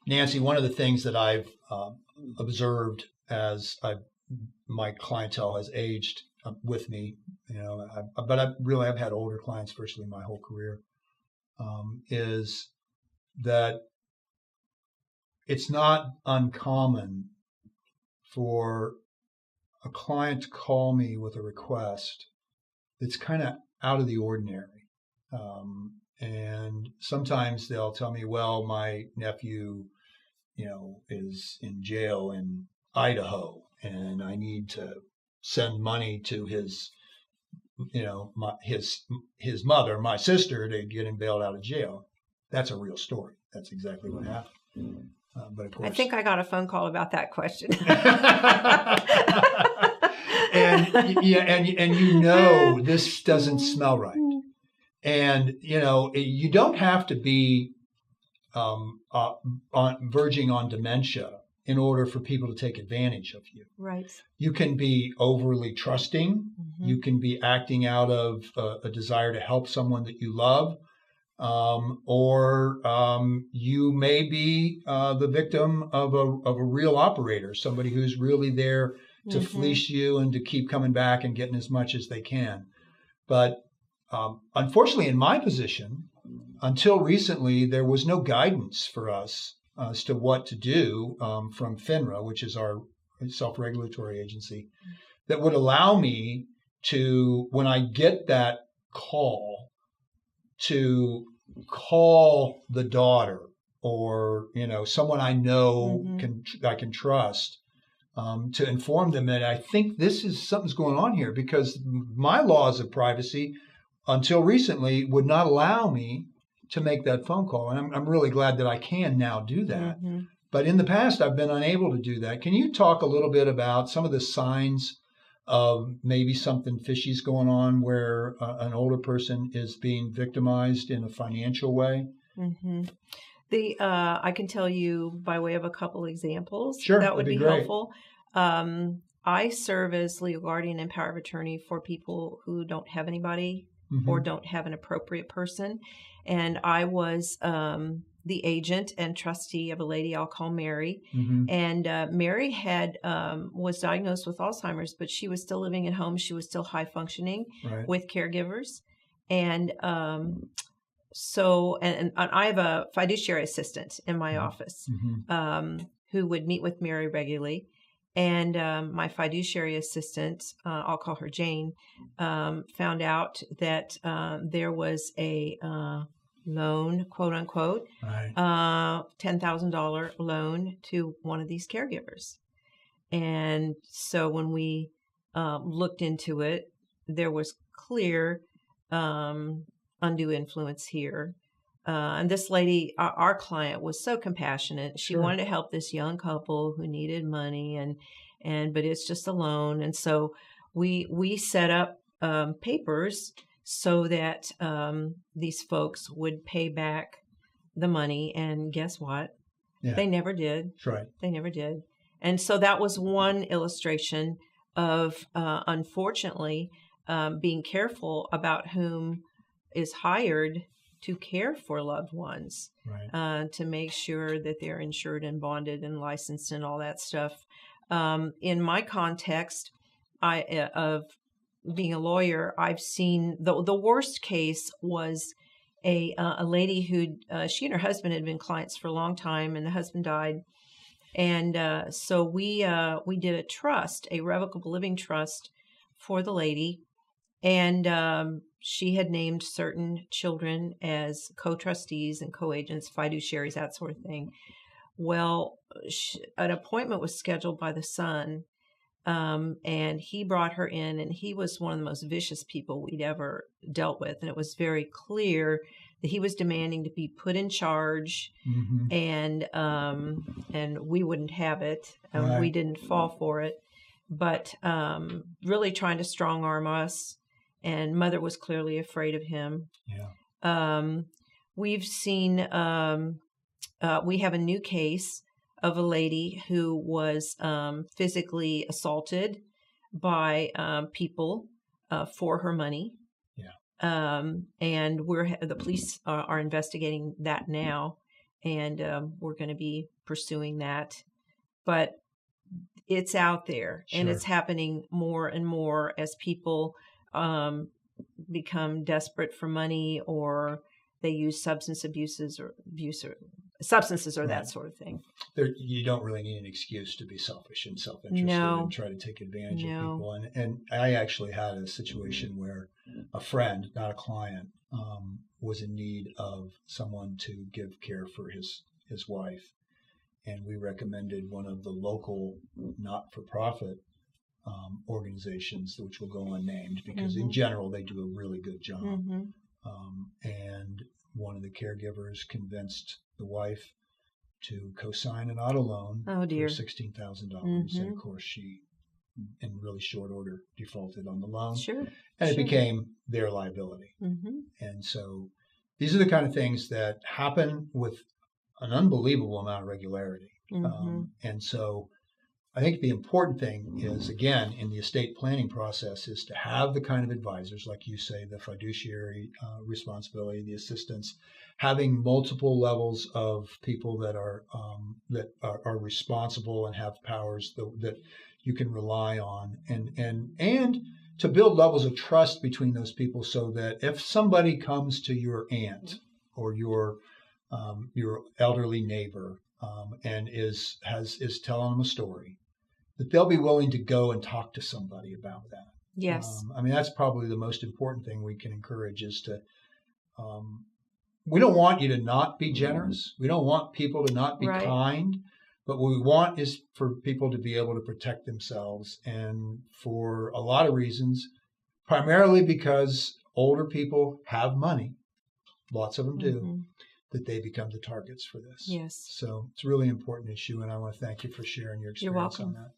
Nancy, one of the things that I've observed as my clientele has aged with me, but I've had older clients virtually my whole career, is that it's not uncommon for a client to call me with a request that's kind of out of the ordinary. And sometimes they'll tell me, well, my nephew, is in jail in Idaho, and I need to send money to his mother, my sister, to get him bailed out of jail. That's a real story. That's exactly what happened. But of course, I think I got a phone call about that question. and this doesn't smell right. And you don't have to be verging on dementia in order for people to take advantage of you. Right. You can be overly trusting. Mm-hmm. You can be acting out of a desire to help someone that you love. Or you may be the victim of a real operator, somebody who's really there to fleece you and to keep coming back and getting as much as they can. But unfortunately, in my position, until recently, there was no guidance for us as to what to do from FINRA, which is our self-regulatory agency, that would allow me to, when I get that call, to call the daughter or someone I know I can trust, to inform them that I think something's going on here, because my laws of privacy until recently would not allow me to make that phone call, and I'm really glad that I can now do that. Mm-hmm. But in the past, I've been unable to do that. Can you talk a little bit about some of the signs of maybe something fishy's going on where an older person is being victimized in a financial way? Mm-hmm. I can tell you by way of a couple examples. Sure, that would be helpful. I serve as legal guardian and power of attorney for people who don't have anybody or don't have an appropriate person. And I was the agent and trustee of a lady I'll call Mary. Mm-hmm. And Mary was diagnosed with Alzheimer's, but she was still living at home. She was still high functioning with caregivers. And so I have a fiduciary assistant in my office who would meet with Mary regularly. And my fiduciary assistant, I'll call her Jane, found out that there was a loan, quote unquote, $10,000 loan to one of these caregivers. And so when we looked into it, there was clear undue influence here. And this lady, our client, was so compassionate. She wanted to help this young couple who needed money, but it's just a loan. And so we set up papers so that these folks would pay back the money. And guess what? Yeah. They never did. That's right. They never did. And so that was one illustration of, unfortunately, being careful about whom is hired to care for loved ones, to make sure that they're insured and bonded and licensed and all that stuff. In my context of being a lawyer, I've seen the worst case was a lady who she and her husband had been clients for a long time, and the husband died. And so we did a trust, a revocable living trust for the lady. And she had named certain children as co-trustees and co-agents, fiduciaries, that sort of thing. Well, an appointment was scheduled by the son, and he brought her in, and he was one of the most vicious people we'd ever dealt with. And it was very clear that he was demanding to be put in charge, and we wouldn't have it. We didn't fall for it, but really trying to strong-arm us. And mother was clearly afraid of him. Yeah. We've seen, we have a new case of a lady who was physically assaulted by people for her money. Yeah. And the police are investigating that now. and we're going to be pursuing that. But it's out there, and it's Sure. happening more and more as people become desperate for money, or they use substances or Right. that sort of thing. You don't really need an excuse to be selfish and self-interested No. and try to take advantage of No. people. And I actually had a situation where a friend, not a client, was in need of someone to give care for his wife, and we recommended one of the local not-for-profit organizations, which will go unnamed because in general they do a really good job. Mm-hmm. And one of the caregivers convinced the wife to co-sign an auto loan Oh, dear. for $16,000. And of course, she, in really short order, defaulted on the loan. Sure. And it Sure. became their liability. Mm-hmm. And so these are the kind of things that happen with an unbelievable amount of regularity. Mm-hmm. And so I think the important thing is, again, in the estate planning process, is to have the kind of advisors, like you say, the fiduciary responsibility, the assistance, having multiple levels of people that are responsible and have powers that you can rely on, and to build levels of trust between those people, so that if somebody comes to your aunt or your elderly neighbor and is telling them a story, that they'll be willing to go and talk to somebody about that. Yes. I mean, that's probably the most important thing we can encourage is to, we don't want you to not be generous. We don't want people to not be Right. kind, but what we want is for people to be able to protect themselves. And for a lot of reasons, primarily because older people have money, lots of them do, Mm-hmm. that they become the targets for this. Yes. So it's a really important issue, and I want to thank you for sharing your You're experience welcome. on that.